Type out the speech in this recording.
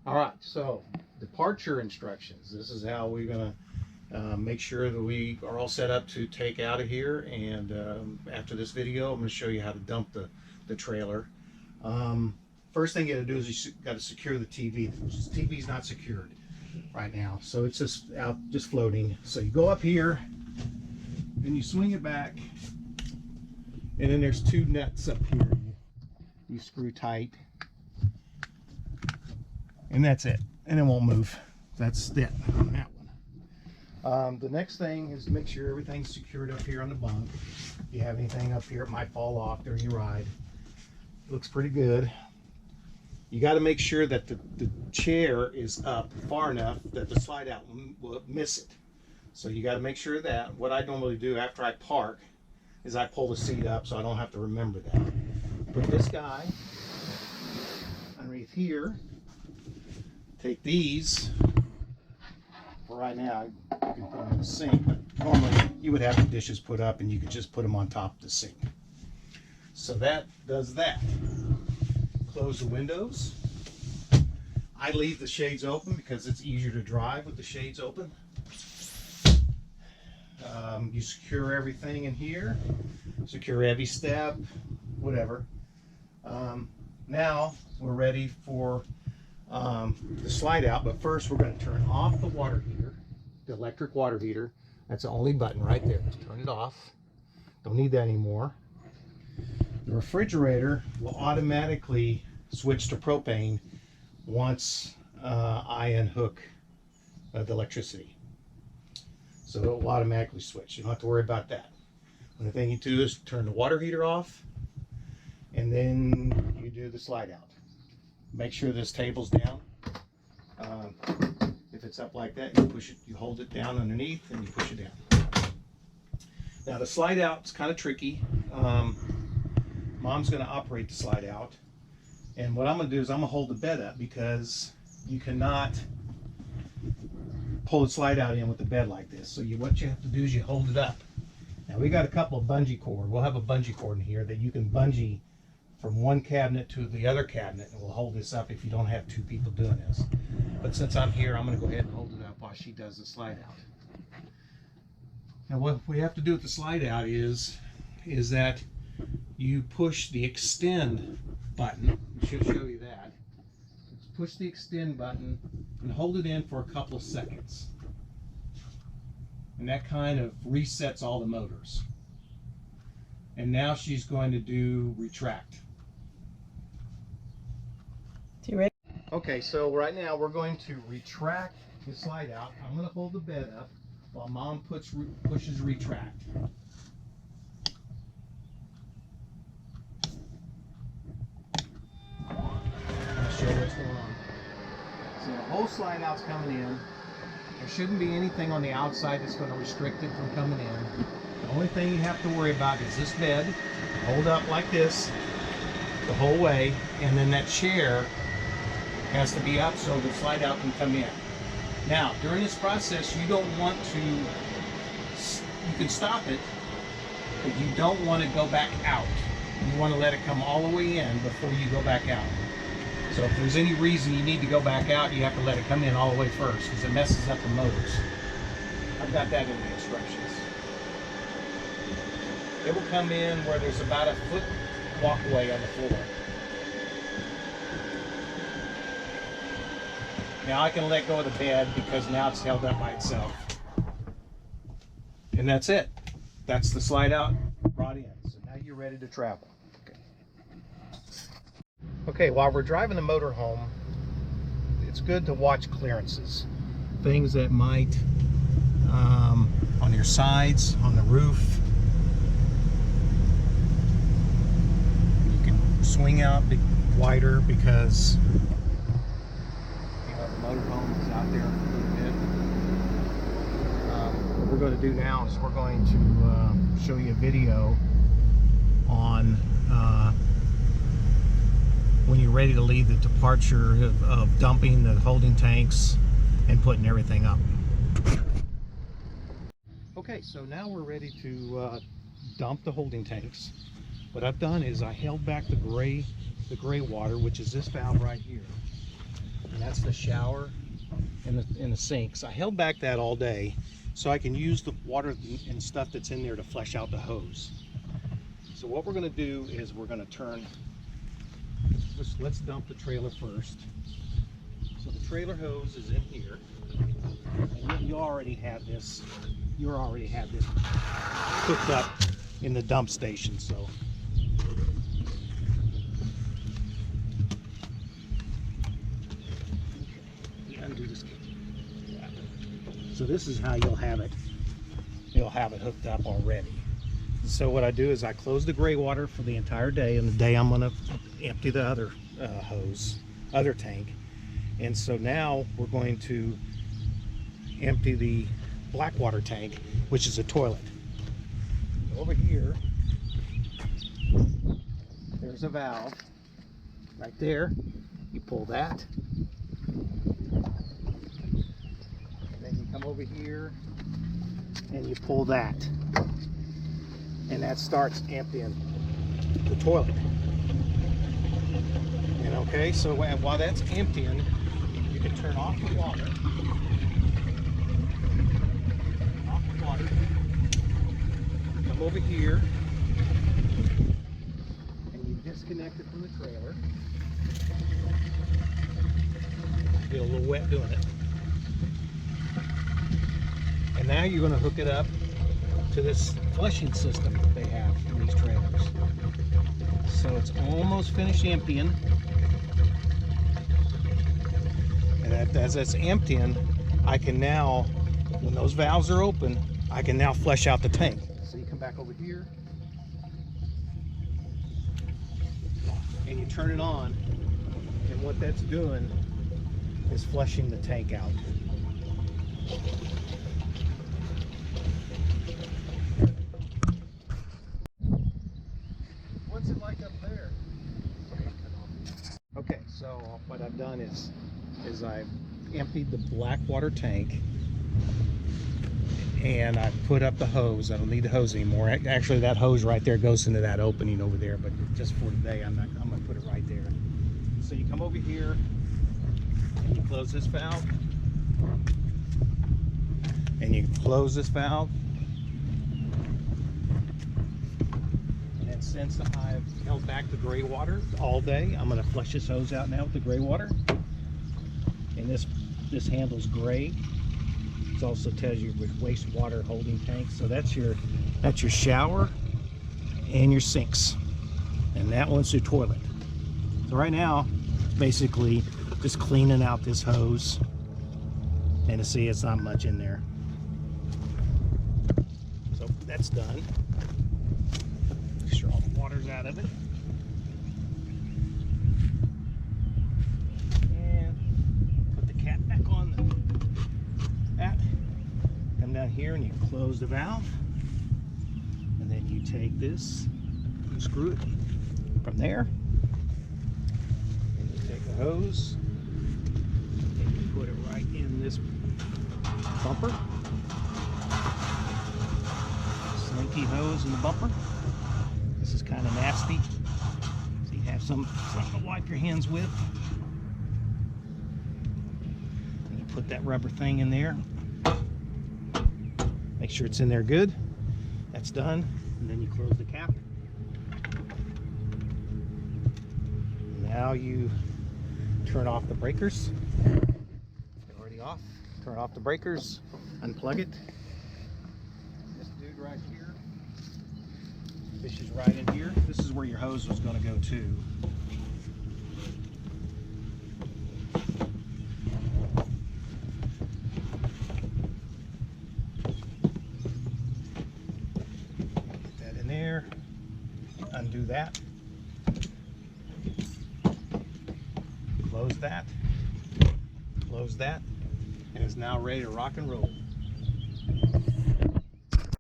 All right, so departure instructions. This is how we're gonna make sure that we are all set up to take out of here. And after this video, I'm gonna show you how to dump the trailer. First thing you gotta do is you gotta secure the TV. The TV's not secured right now, so it's just out, just floating. So you go up here and you swing it back, and then there's two nuts up here. You screw tight, and that's it, and it won't move. That's it on that one. The next thing is make sure everything's secured up here on the bunk. If you have anything up here, it might fall off during your ride. Looks pretty good. You got to make sure that the chair is up far enough that the slide out will miss it. So you got to make sure of that. What I normally do after I park is I pull the seat up so I don't have to remember that. Put this guy underneath here. Take these. For right now, you can put them in the sink, but normally you would have the dishes put up and you could just put them on top of the sink. So that does that. Close the windows. I leave the shades open because it's easier to drive with the shades open. You secure everything in here. Secure every step, whatever. Now we're ready for the slide out, but first we're going to turn off the water heater, the electric water heater. That's the only button right there. Just turn it off. Don't need that anymore. The refrigerator will automatically switch to propane once I unhook the electricity. So it will automatically switch. You don't have to worry about that. The thing you do is turn the water heater off, and then you do the slide out. Make sure this table's down. If it's up like that, you push it, you hold it down underneath, and you push it down. Now the slide out is kind of tricky. Mom's going to operate the slide out, and what I'm going to do is I'm going to hold the bed up because you cannot pull the slide out in with the bed like this. So what you have to do is you hold it up. Now we got a couple of bungee cord. We'll have a bungee cord in here that you can bungee from one cabinet to the other cabinet, and we'll hold this up if you don't have two people doing this. But since I'm here, I'm going to go ahead and hold it up while she does the slide out. Now what we have to do with the slide out is that you push the extend button. It should show you that. Push the extend button and hold it in for a couple of seconds. And that kind of resets all the motors. And now she's going to do retract. You ready? Okay, so right now we're going to retract the slide out. I'm going to hold the bed up while Mom pushes retract. I'll show what's going on. So the whole slide out's coming in. There shouldn't be anything on the outside that's going to restrict it from coming in. The only thing you have to worry about is this bed. Hold up like this the whole way, and then that chair has to be up so the slide out can come in. Now, during this process, you don't want to, you can stop it, but you don't want to go back out. You want to let it come all the way in before you go back out. So if there's any reason you need to go back out, you have to let it come in all the way first because it messes up the motors. I've got that in the instructions. It will come in where there's about a foot walkway on the floor. Now I can let go of the bed because now it's held up by itself. And that's it. That's the slide out brought in. So now you're ready to travel. Okay, while we're driving the motor home, it's good to watch clearances. Things that might, on your sides, on the roof. You can swing out wider because the motor home is out there a little bit. What we're going to do now is we're going to show you a video on when you're ready to leave the departure of dumping the holding tanks and putting everything up. Okay, so now we're ready to dump the holding tanks. What I've done is I held back the gray water, which is this valve right here. And that's the shower and the sinks. I held back that all day so I can use the water and stuff that's in there to flush out the hose. So what we're going to do is we're going to turn, let's dump the trailer first. So the trailer hose is in here, and you already have this hooked up in the dump station. So undo this. So this is how you'll have it hooked up already. So what I do is I close the gray water for the entire day, and the day I'm going to empty the other other tank. And so now we're going to empty the black water tank, which is a toilet. Over here, there's a valve right there. You pull that, and then you come over here and you pull that, and that starts emptying the toilet. And okay, so while that's emptying, you can turn off the water. Come over here, and you disconnect it from the trailer. Get a little wet doing it. And now you're going to hook it up to this flushing system that they have in these trailers. So it's almost finished emptying. And as it's emptying, I can now, when those valves are open, I can now flush out the tank. So you come back over here, and you turn it on, and what that's doing is flushing the tank out. What's it like up there? Okay, so what I've done is I've emptied the black water tank, and I put up the hose. I don't need the hose anymore. Actually, that hose right there goes into that opening over there, but just for today, I'm gonna put it right there. So you come over here and you close this valve, and you close this valve, and then since I've held back the gray water all day, I'm gonna flush this hose out now with the gray water. And this handle's gray. It also tells you with wastewater holding tanks. So that's your shower and your sinks, and that one's your toilet. So right now, basically just cleaning out this hose, and to see it's not much in there. So that's done. Make sure all the water's out of it. Down here, and you close the valve, and then you take this and screw it from there, and you take the hose and you put it right in this bumper. Slinky hose in the bumper. This is kind of nasty, so you have something to wipe your hands with, and you put that rubber thing in there. Make sure it's in there good. That's done. And then you close the cap. Now you turn off the breakers. They're already off. Turn off the breakers. Unplug it. This dude right here. This is right in here. This is where your hose was going to go to. There, undo that, close that, and it's now ready to rock and roll.